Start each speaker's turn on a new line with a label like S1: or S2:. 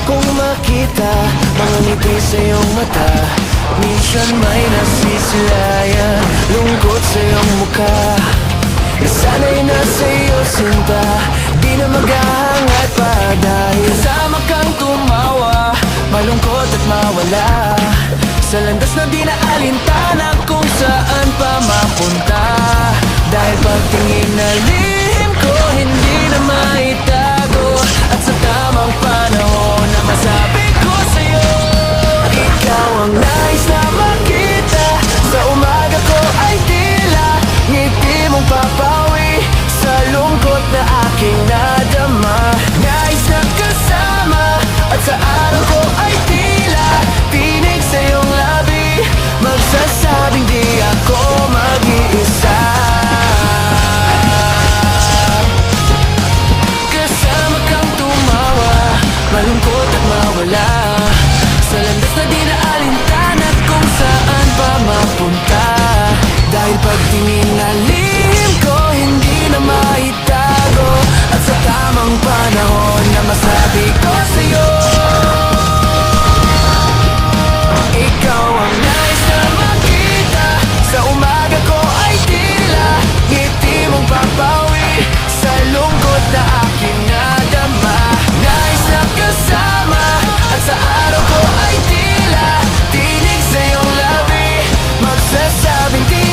S1: kong makita mga ngiti sa iyong mata. Minsan may nasisilayan, lungkot sa iyong mukha. Nasanay na sa iyo sinta, di na maghahangat pa. Dahil kasama kang tumawa, malungkot at mawala. Sa landas na di na alintana kung saan pa mapunta. Dahil pagtingin na lihim ko, hindi na maitago. At sa tamang panahon na masabi ko sa'yo, ikaw ang nais na makita. Sa umaga ko ay tila ngiti mong papawi sa lungkot na aking nadama. Nais na kasama at sa araw ko ay tila tinig sa iyong labi, magsasabing di ako mag-iisa. Kasama kang tumawa, malungkot at mawala. Sa landas na di na alintana kung saan pa mapunta. Dahil pagtingin na lihim ko, hindi na maitago. At sa tamang panahon na masabi ko sa'yo, ikaw ang nais na makita. Sa umaga ko ay tila ngiti mong papawi sa lungkot na aking nadama. Nais na kasama at sa araw ko ay tila tinig sa iyong labi, magsasabing di